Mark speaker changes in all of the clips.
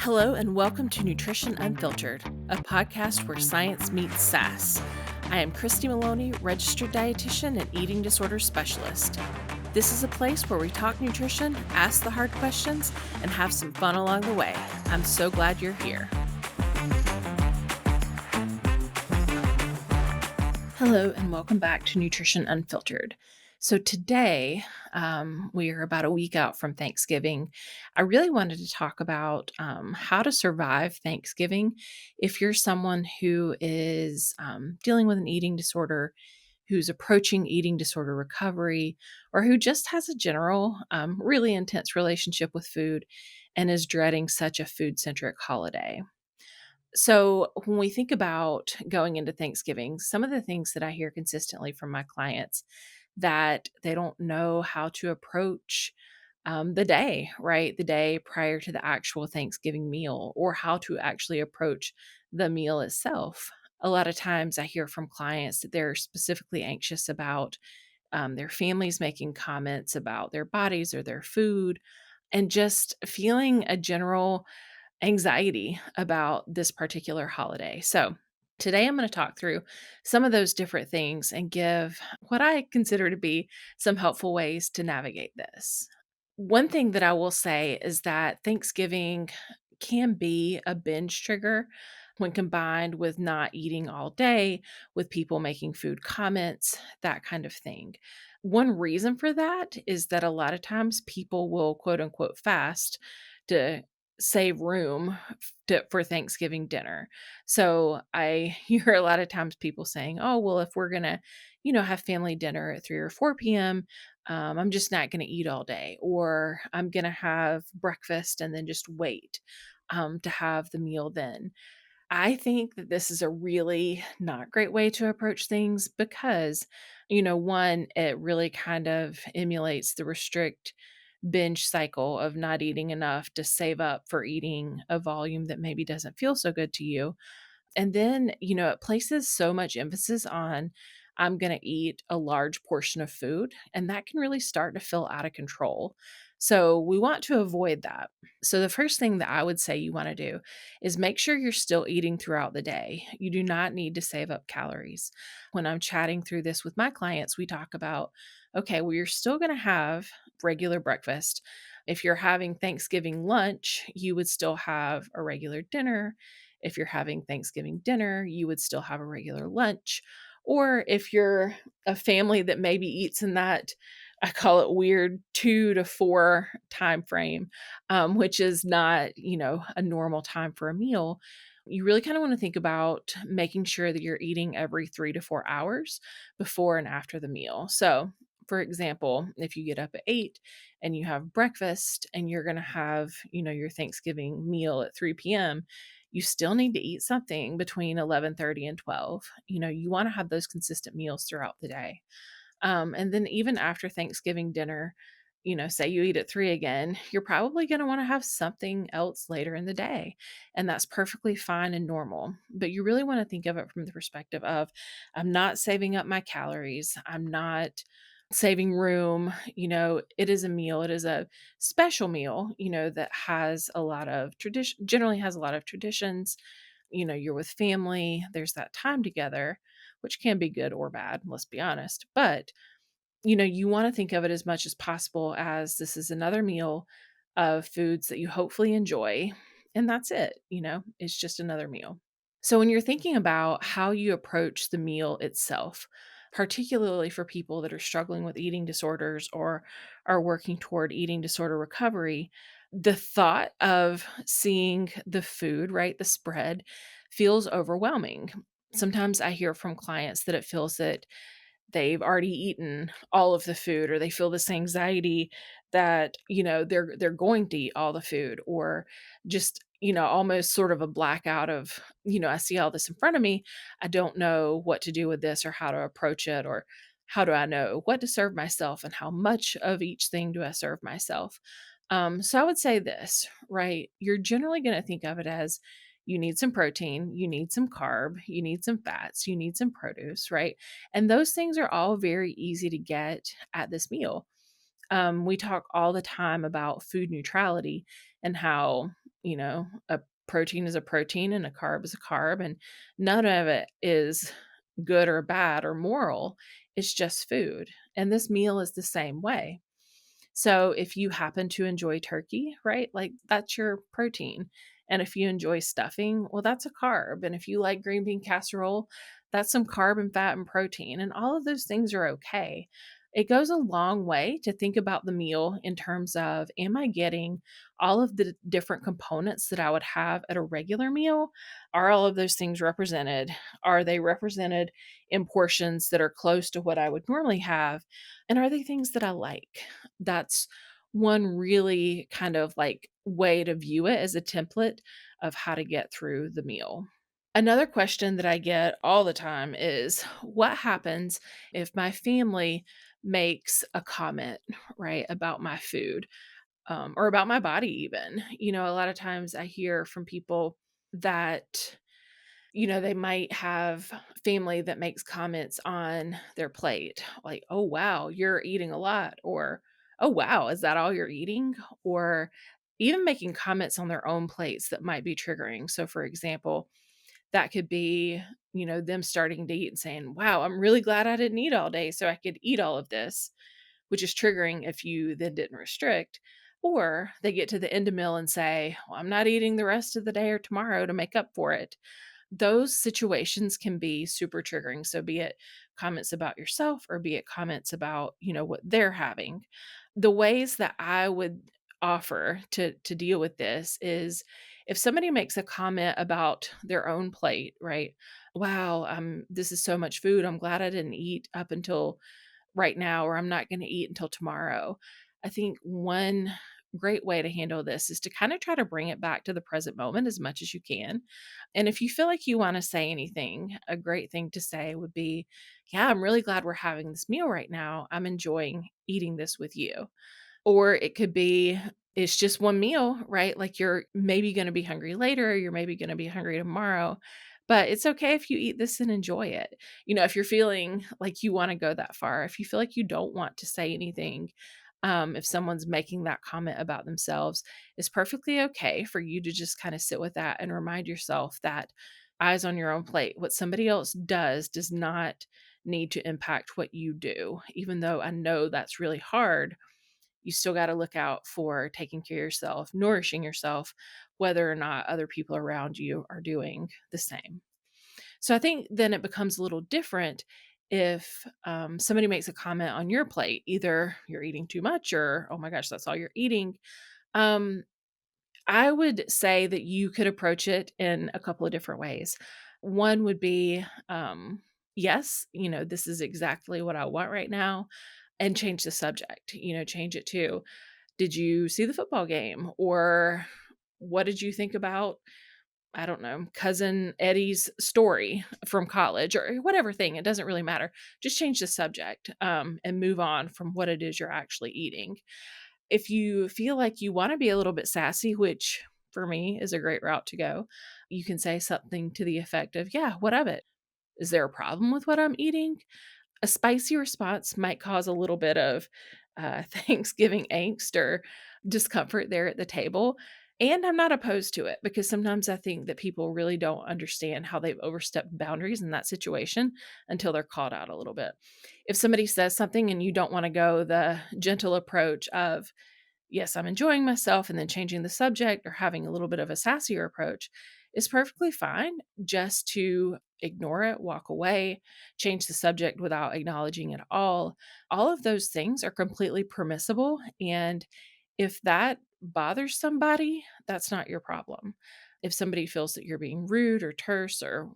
Speaker 1: Hello, and welcome to Nutrition Unfiltered, a podcast where science meets sass. I am Christy Maloney, registered dietitian and eating disorder specialist. This is a place where we talk nutrition, ask the hard questions, and have some fun along the way. I'm so glad you're here. Hello, and welcome back to Nutrition Unfiltered. So today, we are about a week out from Thanksgiving. I really wanted to talk about how to survive Thanksgiving if you're someone who is dealing with an eating disorder, who's approaching eating disorder recovery, or who just has a general, really intense relationship with food and is dreading such a food-centric holiday. So, when we think about going into Thanksgiving, some of the things that I hear consistently from my clients that they don't know how to approach the day, right? The day prior to the actual Thanksgiving meal, or how to actually approach the meal itself. A lot of times I hear from clients that they're specifically anxious about their families making comments about their bodies or their food, and just feeling a general anxiety about this particular holiday. So, today I'm going to talk through some of those different things and give what I consider to be some helpful ways to navigate this. One thing that I will say is that Thanksgiving can be a binge trigger when combined with not eating all day, with people making food comments, that kind of thing. One reason for that is that a lot of times people will quote unquote fast to save room for Thanksgiving dinner. So I hear a lot of times people saying, "Oh, well, if we're gonna, have family dinner at 3 or 4 p.m., I'm just not going to eat all day, or I'm going to have breakfast and then just wait to have the meal then." I think that this is a really not great way to approach things because, one, it really kind of emulates the restrict binge cycle of not eating enough to save up for eating a volume that maybe doesn't feel so good to you. And then, it places so much emphasis on, I'm going to eat a large portion of food, and that can really start to feel out of control. So, we want to avoid that. So, the first thing that I would say you want to do is make sure you're still eating throughout the day. You do not need to save up calories. When I'm chatting through this with my clients, we talk about, okay, well, you're still going to have regular breakfast. If you're having Thanksgiving lunch, you would still have a regular dinner. If you're having Thanksgiving dinner, you would still have a regular lunch. Or if you're a family that maybe eats in that, I call it weird 2 to 4 time frame, which is not, a normal time for a meal. You really kind of want to think about making sure that you're eating every 3 to 4 hours before and after the meal. So, for example, if you get up at 8 and you have breakfast and you're going to have, your Thanksgiving meal at 3 p.m., you still need to eat something between 11:30 and 12. You want to have those consistent meals throughout the day. And then even after Thanksgiving dinner, say you eat at 3 again, you're probably going to want to have something else later in the day. And that's perfectly fine and normal. But you really want to think of it from the perspective of, I'm not saving up my calories. I'm not saving room. It is a meal. It is a special meal, that has a lot of tradition, generally has a lot of traditions. You're with family, there's that time together, which can be good or bad, let's be honest. But, you want to think of it as much as possible as this is another meal of foods that you hopefully enjoy. And that's it, it's just another meal. So, when you're thinking about how you approach the meal itself, particularly for people that are struggling with eating disorders or are working toward eating disorder recovery, the thought of seeing the food, right, the spread, feels overwhelming. Sometimes I hear from clients that it feels that they've already eaten all of the food, or they feel this anxiety that they're going to eat all the food, or just almost sort of a blackout of, I see all this in front of me, I don't know what to do with this or how to approach it, or how do I know what to serve myself and how much of each thing do I serve myself. So I would say this, right? You're generally going to think of it as, you need some protein, you need some carb, you need some fats, you need some produce, right? And those things are all very easy to get at this meal. We talk all the time about food neutrality and how A protein is a protein and a carb is a carb, and none of it is good or bad or moral. It's just food. And this meal is the same way. So if you happen to enjoy turkey, right? Like that's your protein. And if you enjoy stuffing, well, that's a carb. And if you like green bean casserole, that's some carb and fat and protein. And all of those things are okay. It goes a long way to think about the meal in terms of, am I getting all of the different components that I would have at a regular meal? Are all of those things represented? Are they represented in portions that are close to what I would normally have? And are they things that I like? That's one really kind of like way to view it as a template of how to get through the meal. Another question that I get all the time is, what happens if my family makes a comment, right, about my food, or about my body, even? A lot of times I hear from people that they might have family that makes comments on their plate, like, "Oh, wow, you're eating a lot," or, "Oh, wow, is that all you're eating?" Or even making comments on their own plates that might be triggering. So, for example, that could be, them starting to eat and saying, "Wow, I'm really glad I didn't eat all day so I could eat all of this," which is triggering if you then didn't restrict. Or they get to the end of meal and say, "Well, I'm not eating the rest of the day or tomorrow to make up for it." Those situations can be super triggering. So be it comments about yourself or be it comments about, what they're having. The ways that I would offer to deal with this is, if somebody makes a comment about their own plate, right? Wow, this is so much food. I'm glad I didn't eat up until right now, or I'm not going to eat until tomorrow. I think one great way to handle this is to kind of try to bring it back to the present moment as much as you can. And if you feel like you want to say anything, a great thing to say would be, "Yeah, I'm really glad we're having this meal right now. I'm enjoying eating this with you." Or it could be, it's just one meal, right? Like you're maybe going to be hungry later, you're maybe going to be hungry tomorrow, but it's okay if you eat this and enjoy it. If you're feeling like you want to go that far, if you feel like you don't want to say anything, if someone's making that comment about themselves, it's perfectly okay for you to just kind of sit with that and remind yourself that eyes on your own plate. What somebody else does not need to impact what you do. Even though I know that's really hard, you still got to look out for taking care of yourself, nourishing yourself, whether or not other people around you are doing the same. So I think then it becomes a little different if somebody makes a comment on your plate, either you're eating too much or, oh my gosh, that's all you're eating. Um, I would say that you could approach it in a couple of different ways. One would be, yes, this is exactly what I want right now, and change the subject, change it to, did you see the football game? Or what did you think about, I don't know, cousin Eddie's story from college, or whatever thing? It doesn't really matter. Just change the subject, and move on from what it is you're actually eating. If you feel like you want to be a little bit sassy, which for me is a great route to go, you can say something to the effect of, "Yeah, what of it? Is there a problem with what I'm eating?" A spicy response might cause a little bit of Thanksgiving angst or discomfort there at the table. And I'm not opposed to it, because sometimes I think that people really don't understand how they've overstepped boundaries in that situation until they're called out a little bit. If somebody says something and you don't want to go the gentle approach of, "Yes, I'm enjoying myself," and then changing the subject or having a little bit of a sassier approach, is perfectly fine just to ignore it, walk away, change the subject without acknowledging it all. All of those things are completely permissible. And if that bothers somebody, that's not your problem. If somebody feels that you're being rude or terse or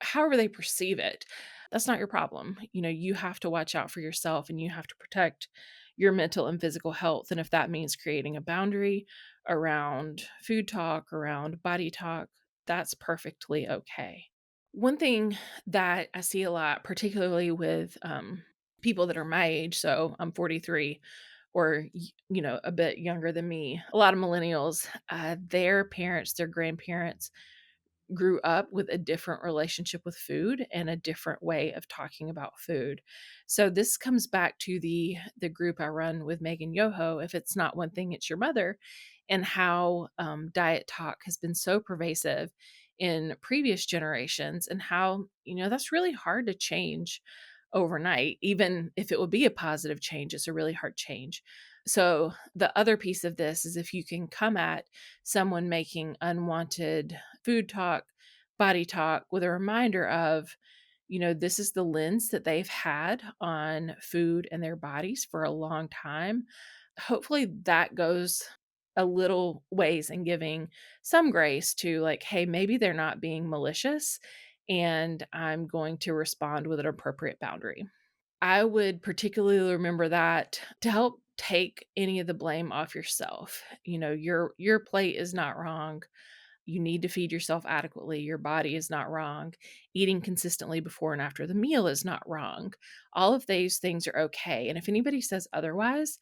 Speaker 1: however they perceive it, that's not your problem. You have to watch out for yourself and you have to protect your mental and physical health. And if that means creating a boundary around food talk, around body talk, that's perfectly okay. One thing that I see a lot, particularly with people that are my age, so I'm 43, or a bit younger than me, a lot of millennials, their parents, their grandparents grew up with a different relationship with food and a different way of talking about food. So this comes back to the group I run with Megan Yoho. If it's not one thing, it's your mother, and how diet talk has been so pervasive in previous generations, and how that's really hard to change overnight. Even if it would be a positive change, it's a really hard change. So the other piece of this is if you can come at someone making unwanted food talk, body talk with a reminder of, this is the lens that they've had on food and their bodies for a long time. Hopefully that goes a little ways in giving some grace to, like, hey, maybe they're not being malicious and I'm going to respond with an appropriate boundary. I would particularly remember that to help take any of the blame off yourself. Your plate is not wrong. You need to feed yourself adequately. Your body is not wrong. Eating consistently before and after the meal is not wrong. All of these things are okay. And if anybody says otherwise,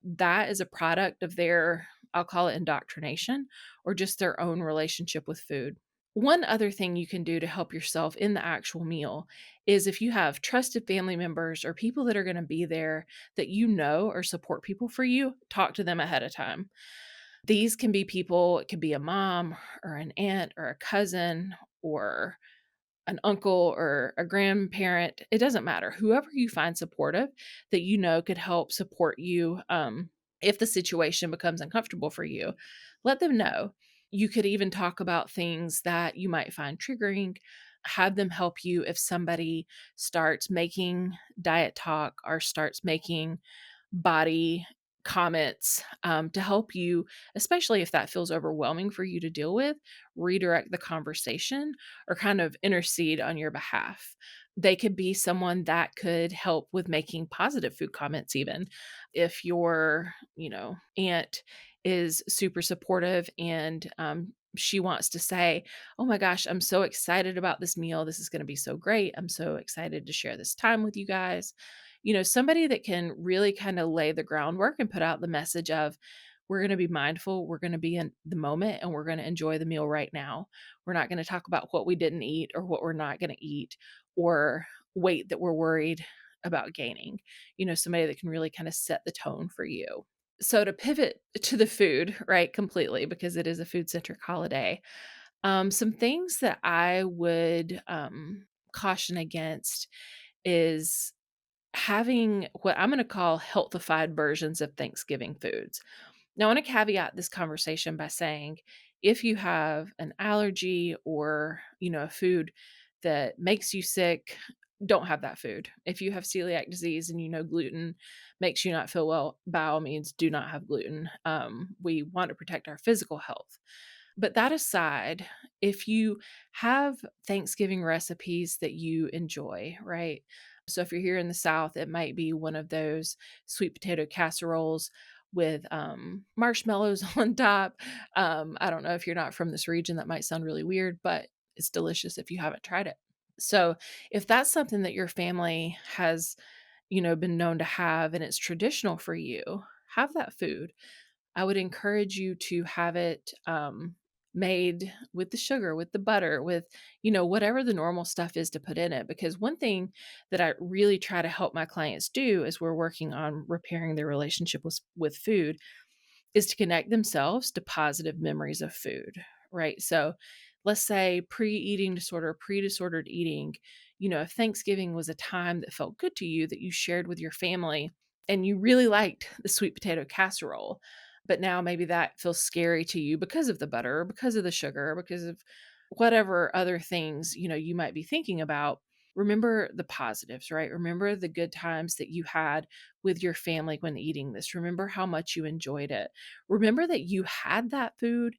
Speaker 1: that is a product of their, I'll call it indoctrination, or just their own relationship with food. One other thing you can do to help yourself in the actual meal is if you have trusted family members or people that are going to be there that or support people for you, talk to them ahead of time. These can be people, it could be a mom or an aunt or a cousin or an uncle or a grandparent. It doesn't matter. Whoever you find supportive that could help support you if the situation becomes uncomfortable for you, let them know. You could even talk about things that you might find triggering, have them help you if somebody starts making diet talk or starts making body comments, to help you, especially if that feels overwhelming for you to deal with, redirect the conversation or kind of intercede on your behalf. They could be someone that could help with making positive food comments, even if your, aunt is super supportive and she wants to say, oh my gosh, I'm so excited about this meal. This is going to be so great. I'm so excited to share this time with you guys. Somebody that can really kind of lay the groundwork and put out the message of, we're going to be mindful, we're going to be in the moment, and we're going to enjoy the meal right now. We're not going to talk about what we didn't eat or what we're not going to eat or weight that we're worried about gaining. Somebody that can really kind of set the tone for you. So to pivot to the food, right, completely, because it is a food-centric holiday, some things that I would caution against is having what I'm going to call healthified versions of Thanksgiving foods. Now, I want to caveat this conversation by saying if you have an allergy or, a food that makes you sick, don't have that food. If you have celiac disease and gluten makes you not feel well, by all means, do not have gluten. We want to protect our physical health. But that aside, if you have Thanksgiving recipes that you enjoy, right? So if you're here in the South, it might be one of those sweet potato casseroles with marshmallows on top. I don't know if you're not from this region, that might sound really weird, but it's delicious if you haven't tried it. So if that's something that your family has, been known to have and it's traditional for you, have that food. I would encourage you to have it made with the sugar, with the butter, with, whatever the normal stuff is to put in it. Because one thing that I really try to help my clients do as we're working on repairing their relationship with food is to connect themselves to positive memories of food, right? So let's say pre-eating disorder, pre-disordered eating, if Thanksgiving was a time that felt good to you that you shared with your family and you really liked the sweet potato casserole, but now maybe that feels scary to you because of the butter, because of the sugar, because of whatever other things, you might be thinking about. Remember the positives, right? Remember the good times that you had with your family when eating this. Remember how much you enjoyed it. Remember that you had that food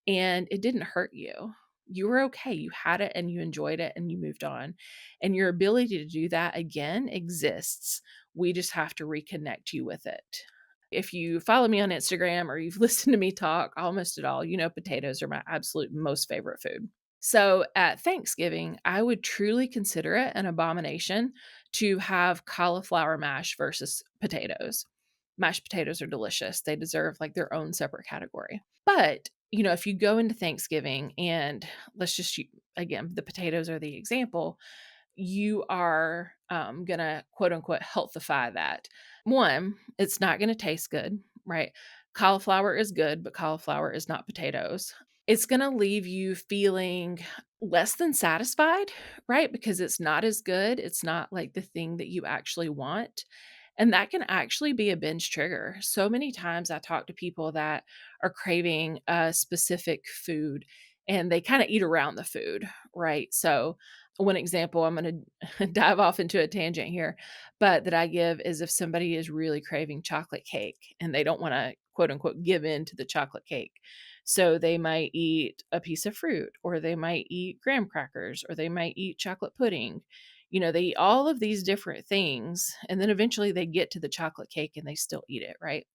Speaker 1: and it didn't hurt you. You were okay. You had it and you enjoyed it and you moved on. And your ability to do that again exists. We just have to reconnect you with it. If you follow me on Instagram or you've listened to me talk almost at all, potatoes are my absolute most favorite food. So at Thanksgiving, I would truly consider it an abomination to have cauliflower mash versus potatoes. Mashed potatoes are delicious. They deserve like their own separate category. But if you go into Thanksgiving and let's just again, the potatoes are the example, you are gonna quote unquote healthify that. One, it's not gonna taste good, right? Cauliflower is good, but cauliflower is not potatoes. It's gonna leave you feeling less than satisfied, right? Because it's not as good. It's not like the thing that you actually want. And that can actually be a binge trigger. So many times I talk to people that are craving a specific food and they kind of eat around the food, right? So, one example, I'm going to dive off into a tangent here, but that I give is if somebody is really craving chocolate cake and they don't want to quote unquote give in to the chocolate cake. So they might eat a piece of fruit or they might eat graham crackers or they might eat chocolate pudding. They eat all of these different things and then eventually they get to the chocolate cake and they still eat it, right?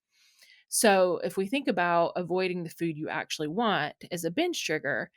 Speaker 1: So, if we think about avoiding the food you actually want as a binge trigger,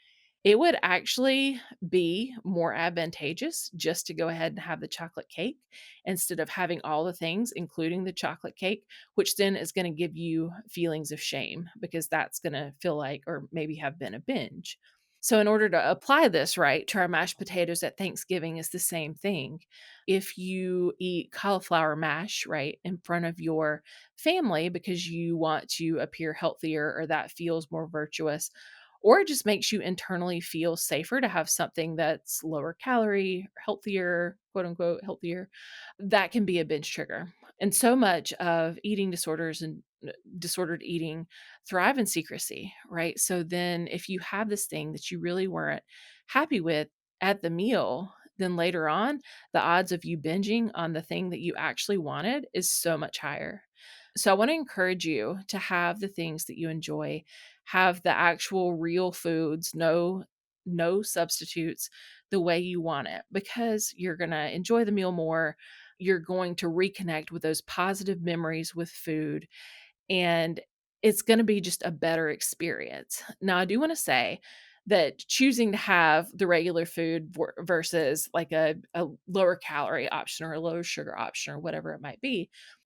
Speaker 1: it would actually be more advantageous just to go ahead and have the chocolate cake instead of having all the things, including the chocolate cake, which then is going to give you feelings of shame because that's going to feel like, or maybe have been a binge. So, in order to apply this right to our mashed potatoes at Thanksgiving, is the same thing. If you eat cauliflower mash, right, in front of your family because you want to appear healthier or that feels more virtuous, or it just makes you internally feel safer to have something that's lower calorie, healthier, quote unquote, healthier, that can be a binge trigger. And so much of eating disorders and disordered eating thrive in secrecy, right? So then if you have this thing that you really weren't happy with at the meal, then later on, the odds of you binging on the thing that you actually wanted is so much higher. So I want to encourage you to have the things that you enjoy, have the actual real foods, no substitutes, the way you want it because you're going to enjoy the meal more. You're going to reconnect with those positive memories with food and it's gonna be just a better experience. Now, I do wanna say that choosing to have the regular food versus like a lower calorie option or a lower sugar option or whatever it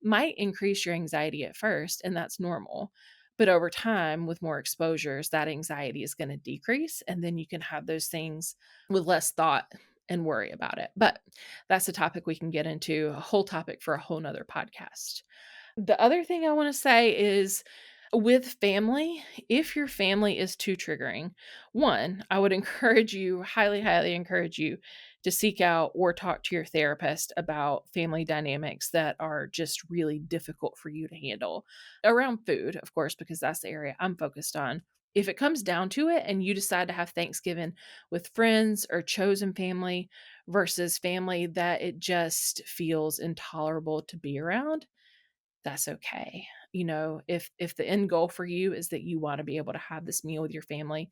Speaker 1: might increase your anxiety at first, and that's normal. But over time, with more exposures, that anxiety is gonna decrease, and then you can have those things with less thought and worry about it. But that's a topic we can get into, a whole topic for a whole nother podcast. The other thing I wanna say is with family, if your family is too triggering, one, I would encourage you, highly, highly encourage you to seek out or talk to your therapist about family dynamics that are just really difficult for you to handle around food, of course, because that's the area I'm focused on. If it comes down to it and you decide to have Thanksgiving with friends or chosen family versus family that it just feels intolerable to be around, that's okay. If the end goal for you is that you wanna be able to have this meal with your family,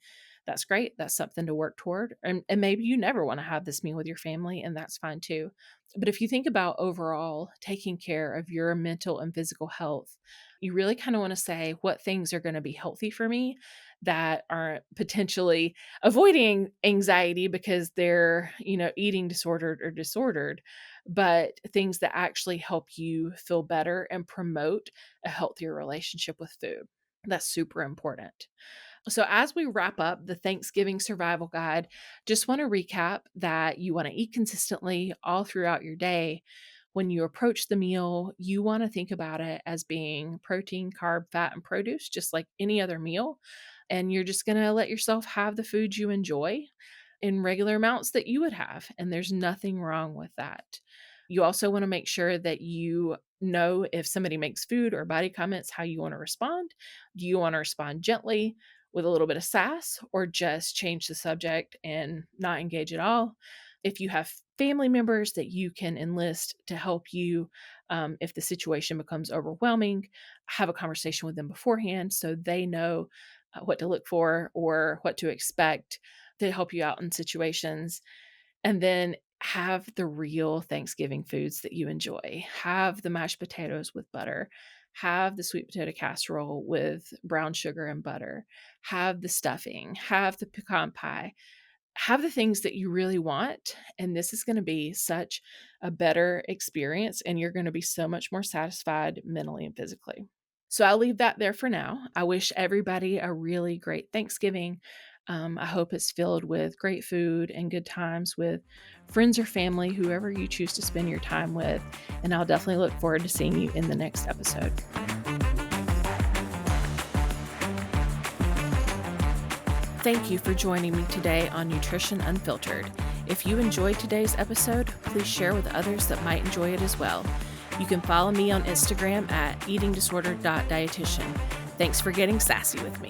Speaker 1: that's great. That's something to work toward. And maybe you never wanna have this meal with your family, and that's fine too. But if you think about overall taking care of your mental and physical health, you really kinda wanna say what things are gonna be healthy for me that aren't potentially avoiding anxiety because they're, eating disordered, but things that actually help you feel better and promote a healthier relationship with food. That's super important. So, as we wrap up the Thanksgiving survival guide, just want to recap that you want to eat consistently all throughout your day. When you approach the meal, you want to think about it as being protein, carb, fat, and produce, just like any other meal. And you're just going to let yourself have the food you enjoy in regular amounts that you would have. And there's nothing wrong with that. You also want to make sure that you know if somebody makes food or body comments, how you want to respond. Do you want to respond gently with a little bit of sass or just change the subject and not engage at all? If you have family members that you can enlist to help you, if the situation becomes overwhelming, have a conversation with them beforehand so they know what to look for or what to expect to help you out in situations. And then have the real Thanksgiving foods that you enjoy. Have the mashed potatoes with butter. Have the sweet potato casserole with brown sugar and butter. Have the stuffing. Have the pecan pie. Have the things that you really want. And this is going to be such a better experience. And you're going to be so much more satisfied mentally and physically. So I'll leave that there for now. I wish everybody a really great Thanksgiving. I hope it's filled with great food and good times with friends or family, whoever you choose to spend your time with. And I'll definitely look forward to seeing you in the next episode. Thank you for joining me today on Nutrition Unfiltered. If you enjoyed today's episode, please share with others that might enjoy it as well. You can follow me on Instagram at eatingdisorder.dietitian. Thanks for getting sassy with me.